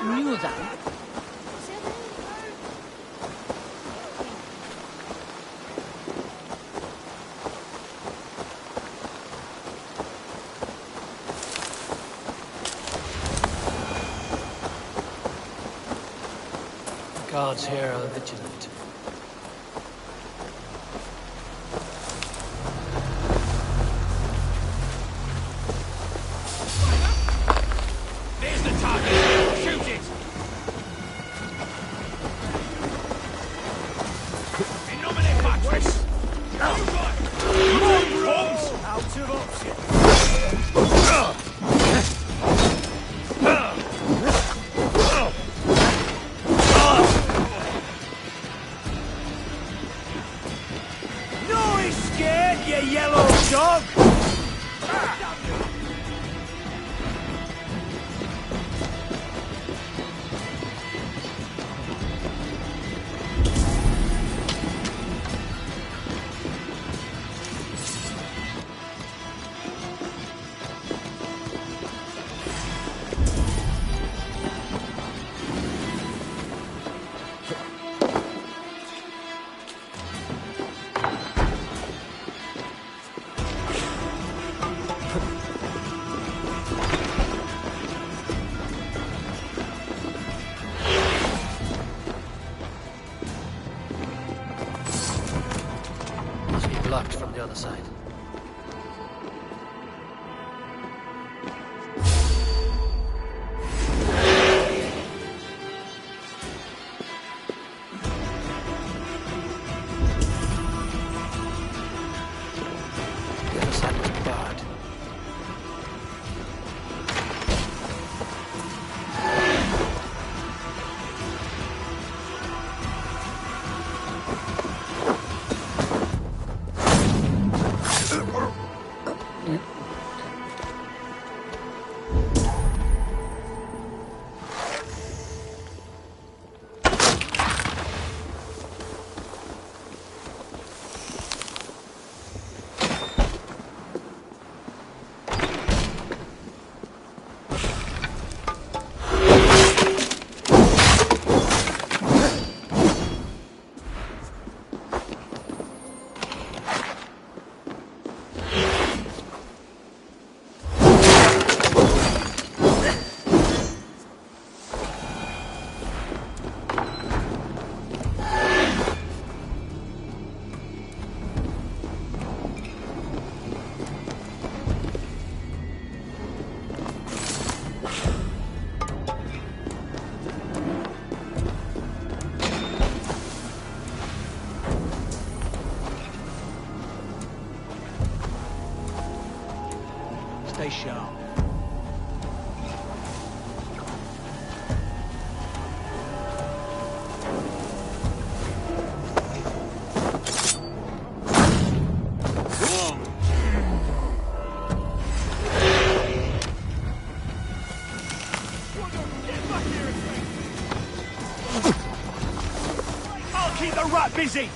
knew that. The guards here are vigilant. There's the target! Shoot it! In nomine Patris! Bombs! Out of option! No, he's scared, you yellow dog! Must be blocked from the other side. The other side was barred. Stay sharp. I'll keep the rat busy!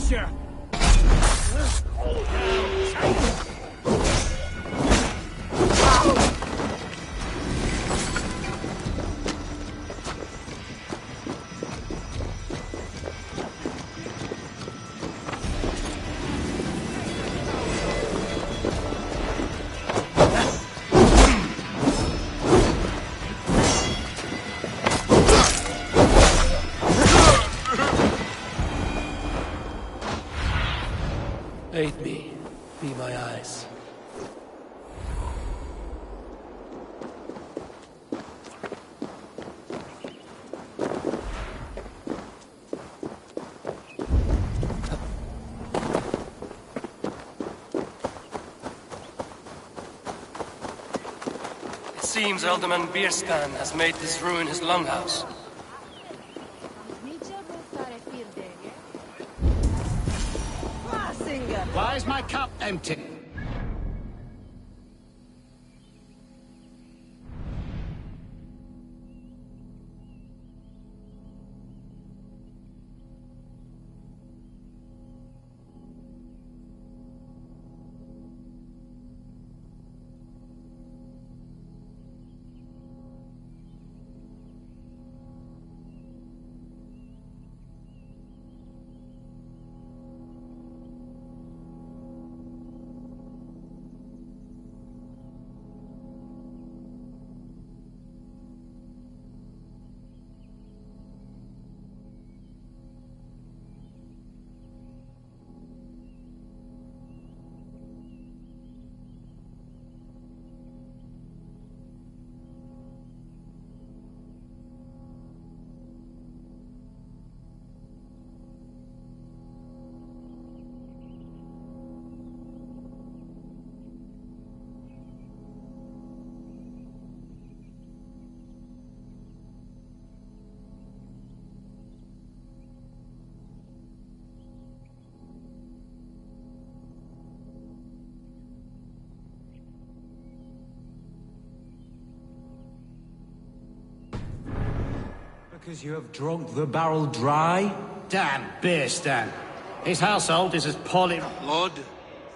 gotcha! Aid me. Be my eyes. It seems Alderman Bierskan has made this ruin his longhouse. Why is my cup empty? Because you have drunk the barrel dry? Damn Bierskan. His household is as poorly... Lord,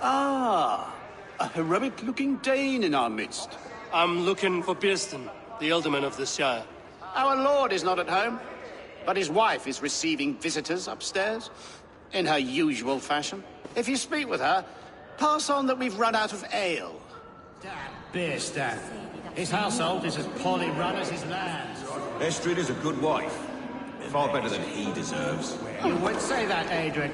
Ah, a heroic-looking Dane in our midst. I'm looking for Bierston, the alderman of the Shire. Our lord is not at home, but his wife is receiving visitors upstairs, in her usual fashion. If you speak with her, pass on that we've run out of ale. Damn Bierskan. His household is as poorly run as his lands. Estrid is a good wife. Far better than he deserves. You would say that, Adrian.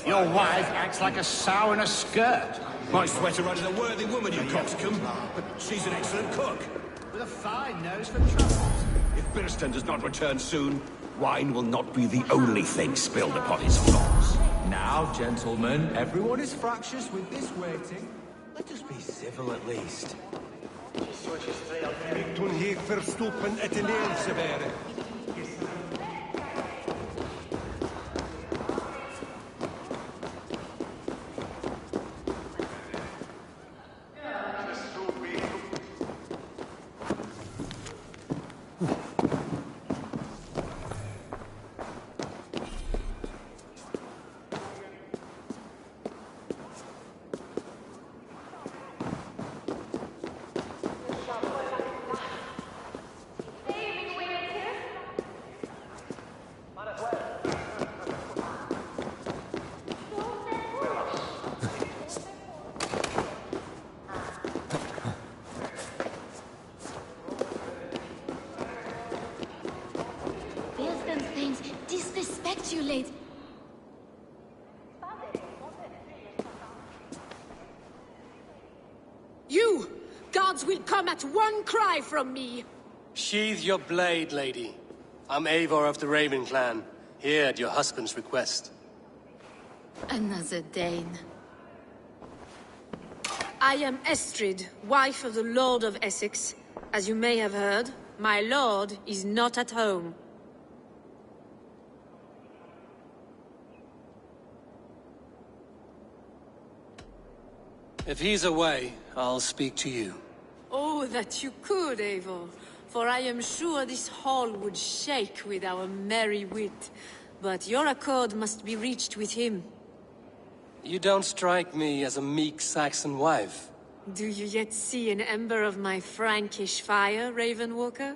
Your wife acts like a sow in a skirt. My sweater run is a worthy woman, you coxcomb. But she's an excellent cook. With a fine nose for trouble. If Bierston does not return soon, wine will not be the only thing spilled upon his floors. Now, gentlemen, everyone is fractious with this waiting. Let us be civil at least. Toen hier verstoepen het ineens waren. Disrespectulate. You! Guards will come at one cry from me! Sheathe your blade, lady. I'm Eivor of the Raven clan, here at your husband's request. Another Dane. I am Estrid, wife of the Lord of Essex. As you may have heard, my lord is not at home. If he's away, I'll speak to you. Oh, that you could, Eivor. For I am sure this hall would shake with our merry wit. But your accord must be reached with him. You don't strike me as a meek Saxon wife. Do you yet see an ember of my Frankish fire, Ravenwalker?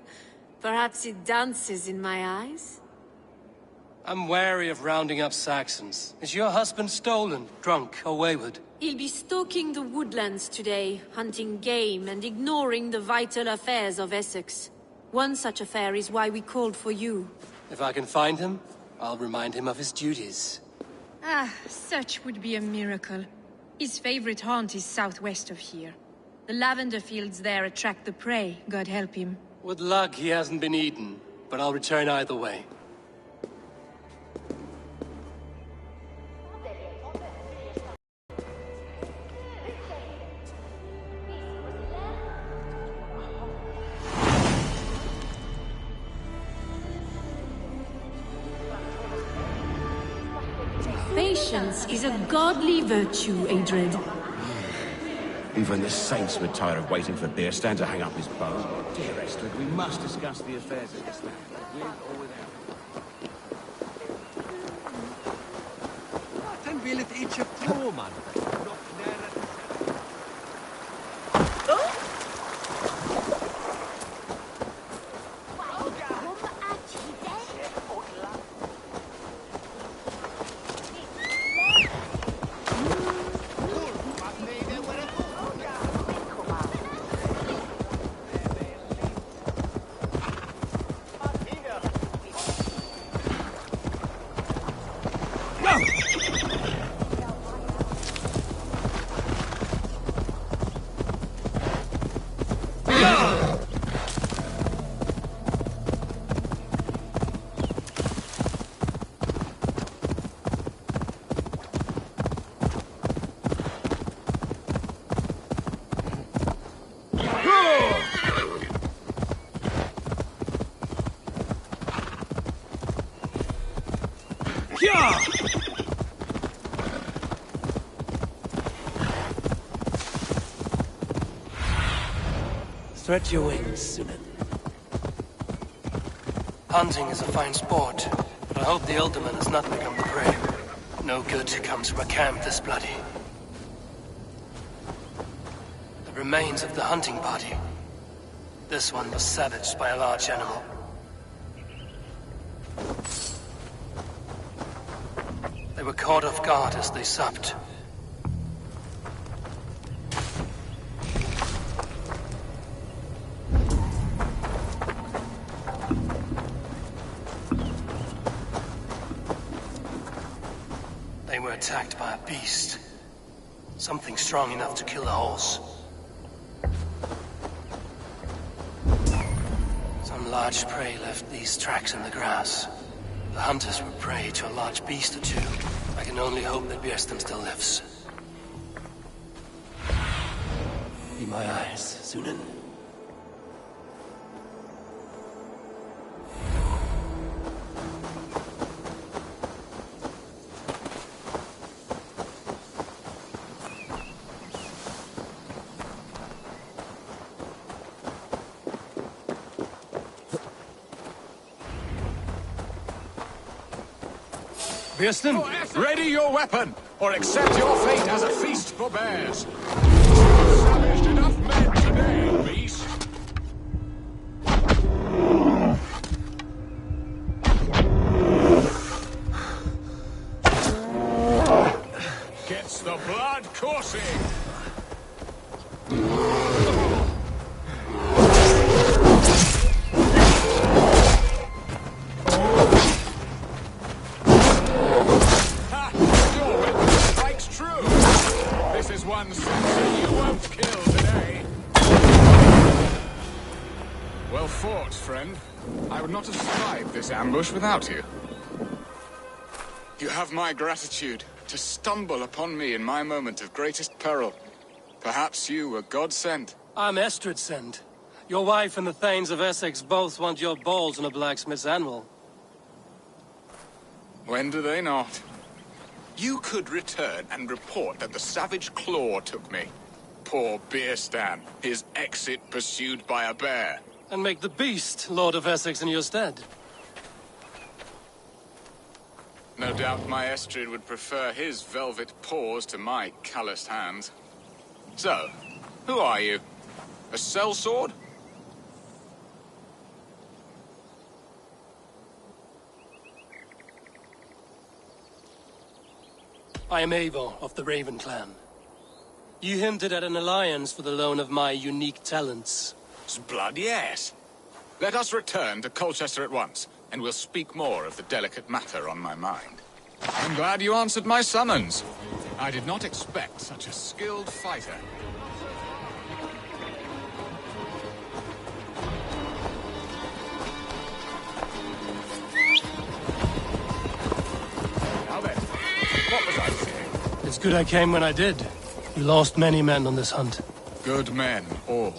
Perhaps it dances in my eyes? I'm wary of rounding up Saxons. Is your husband stolen, drunk, or wayward? He'll be stalking the woodlands today, hunting game and ignoring the vital affairs of Essex. One such affair is why we called for you. If I can find him, I'll remind him of his duties. Ah, such would be a miracle. His favorite haunt is southwest of here. The lavender fields there attract the prey, God help him. With luck, he hasn't been eaten, but I'll return either way. Patience is a godly virtue, Adred. Even the saints were tired of waiting for Beerstan to hang up his bow. Dear Estrid, we must discuss the affairs of this land, with or without. Den vill ett itcha på, man. Stretch your wings, Sunan. Hunting is a fine sport, but I hope the Alderman has not become the prey. No good comes from a camp this bloody. The remains of the hunting party. This one was savaged by a large animal. They were caught off guard as they supped. They were attacked by a beast. Something strong enough to kill a horse. Some large prey left these tracks in the grass. The hunters were prey to a large beast or two. I can only hope that Björnstam still lives. Be my eyes, Sunan. Björnstam, ready your weapon, or accept your fate as a feast for bears. Savaged enough men today, beast. Gets the blood coursing. One sensor you won't kill today. Well fought, friend. I would not have survived this ambush without you. You have my gratitude to stumble upon me in my moment of greatest peril. Perhaps you were God sent. I'm Estrid sent. Your wife and the Thanes of Essex both want your balls on a blacksmith's anvil. When do they not? You could return and report that the savage claw took me. Poor Björnstam, his exit pursued by a bear. And make the beast Lord of Essex in your stead. No No doubt my Estrid would prefer his velvet paws to my calloused hands. So, who are you? A sellsword? I am Eivor of the Raven Clan. You hinted at an alliance for the loan of my unique talents. Blood, yes. Let us return to Colchester at once, and we'll speak more of the delicate matter on my mind. I'm glad you answered my summons. I did not expect such a skilled fighter. Now then, what was I saying? It's good I came when I did. You lost many men on this hunt. Good men, all.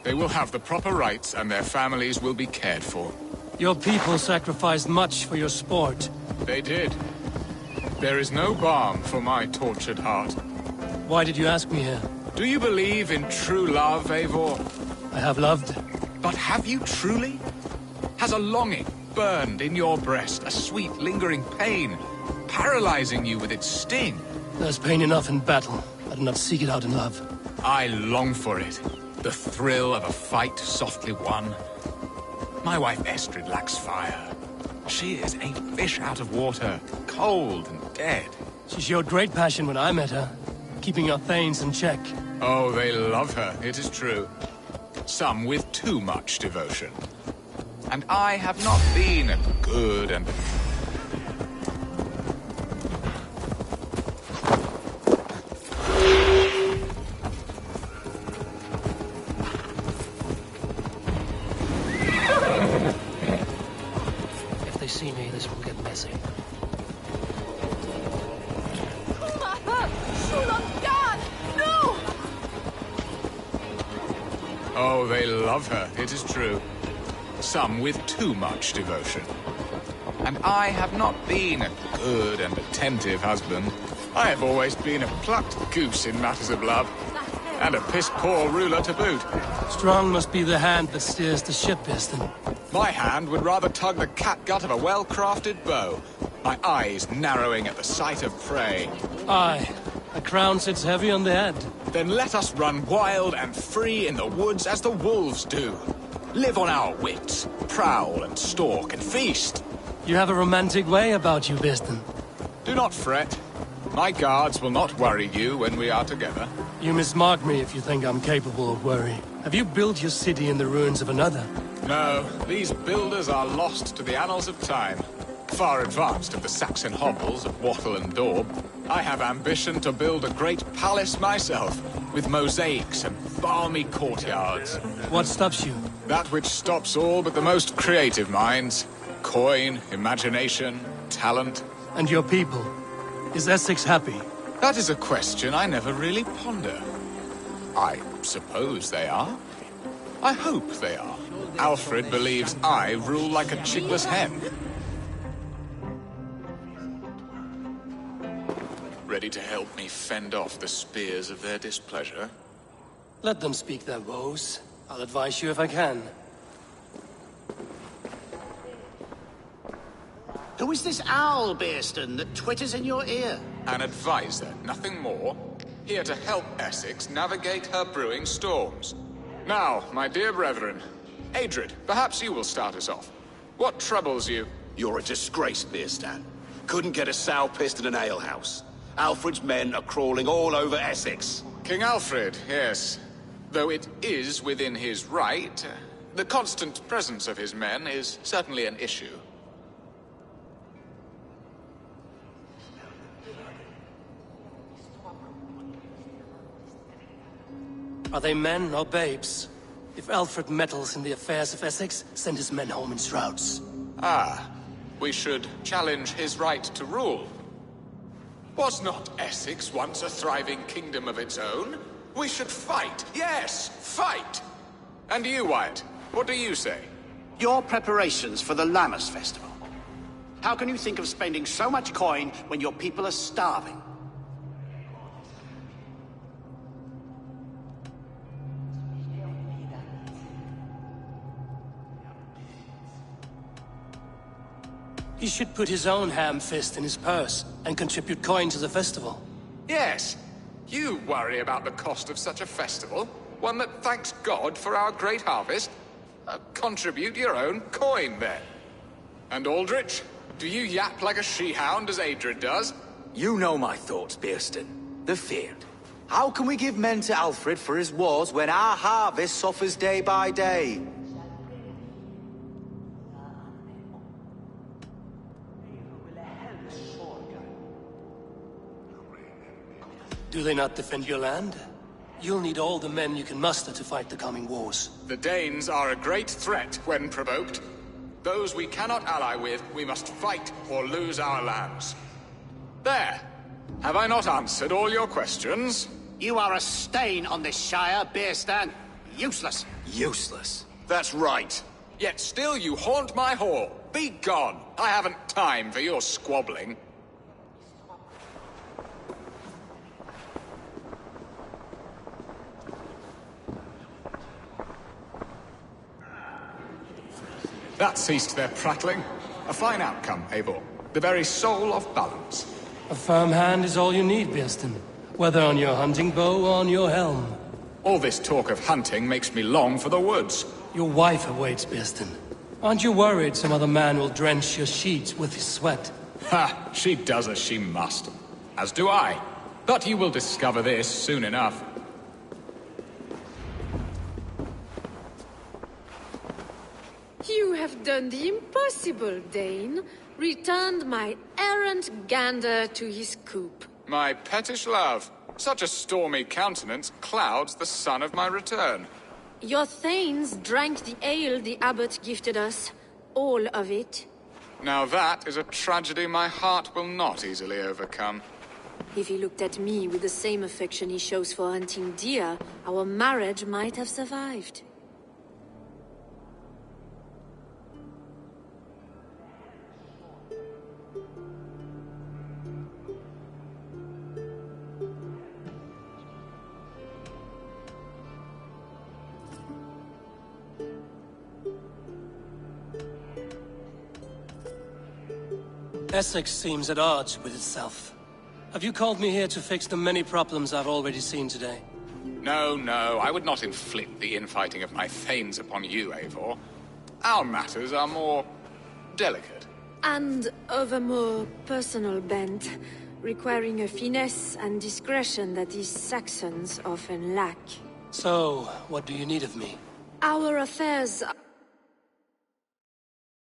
They will have the proper rights, and their families will be cared for. Your people sacrificed much for your sport. They did. There is no balm for my tortured heart. Why did you ask me here? Do you believe in true love, Eivor? I have loved. But have you truly? Has a longing burned in your breast, a sweet, lingering pain, paralyzing you with its sting? There's pain enough in battle. I do not seek it out in love. I long for it. The thrill of a fight softly won. My wife Estrid lacks fire. She is a fish out of water, cold and dead. She showed great passion when I met her, keeping our thanes in check. Oh, they love her, it is true. Some with too much devotion. And I have not been a good and... If they see me, this will get messy. Oh, they love her, it is true. Some with too much devotion. And I have not been a good and attentive husband. I have always been a plucked goose in matters of love. And a piss-poor ruler to boot. Strong must be the hand that steers the ship, Piston. My hand would rather tug the catgut of a well-crafted bow. My eyes narrowing at the sight of prey. Aye, a crown sits heavy on the head. Then let us run wild and free in the woods as the wolves do. Live on our wits, prowl and stalk and feast. You have a romantic way about you, Piston. Do not fret. My guards will not worry you when we are together. You mismark me if you think I'm capable of worry. Have you built your city in the ruins of another? No, these builders are lost to the annals of time. Far advanced of the Saxon hovels of Wattle and Daub. I have ambition to build a great palace myself, with mosaics and balmy courtyards. What stops you? That which stops all but the most creative minds. Coin, imagination, talent. And your people? Is Essex happy? That is a question I never really ponder. I suppose they are. I hope they are. Alfred believes I rule like a chickless hen. Ready to help me fend off the spears of their displeasure? Let them speak their woes. I'll advise you if I can. Who is this owl, Bearston, that twitters in your ear? An advisor, nothing more. Here to help Essex navigate her brewing storms. Now, my dear brethren, Adrid, perhaps you will start us off. What troubles you? You're a disgrace, Beerstan. Couldn't get a sow pissed in an alehouse. Alfred's men are crawling all over Essex. King Alfred, yes. Though it is within his right, the constant presence of his men is certainly an issue. Are they men or babes? If Alfred meddles in the affairs of Essex, send his men home in shrouds. Ah, we should challenge his right to rule. Was not Essex once a thriving kingdom of its own? We should fight, yes, fight! And you, Wyatt, what do you say? Your preparations for the Lammas Festival. How can you think of spending so much coin when your people are starving? He should put his own ham fist in his purse and contribute coin to the festival. Yes. You worry about the cost of such a festival? One that thanks God for our great harvest? Contribute your own coin, then. And Aldrich, do you yap like a she-hound as Adred does? You know my thoughts, Bearston. The feared. How can we give men to Alfred for his wars when our harvest suffers day by day? Do they not defend your land? You'll need all the men you can muster to fight the coming wars. The Danes are a great threat when provoked. Those we cannot ally with, we must fight or lose our lands. There. Have I not answered all your questions? You are a stain on this Shire, Beerstan. Useless. Useless. That's right. Yet still you haunt my hall. Be gone. I haven't time for your squabbling. That ceased their prattling. A fine outcome, Eivor. The very soul of balance. A firm hand is all you need, Bearston. Whether on your hunting bow or on your helm. All this talk of hunting makes me long for the woods. Your wife awaits, Bearston. Aren't you worried some other man will drench your sheets with his sweat? Ha! She does as she must. As do I. But you will discover this soon enough. You have done the impossible, Dane. Returned my errant gander to his coop. My pettish love. Such a stormy countenance clouds the sun of my return. Your thanes drank the ale the abbot gifted us. All of it. Now that is a tragedy my heart will not easily overcome. If he looked at me with the same affection he shows for hunting deer, our marriage might have survived. Essex seems at odds with itself. Have you called me here to fix the many problems I've already seen today? No, no, I would not inflict the infighting of my thanes upon you, Eivor. Our matters are more delicate. And of a more personal bent, requiring a finesse and discretion that these Saxons often lack. So, what do you need of me? Our affairs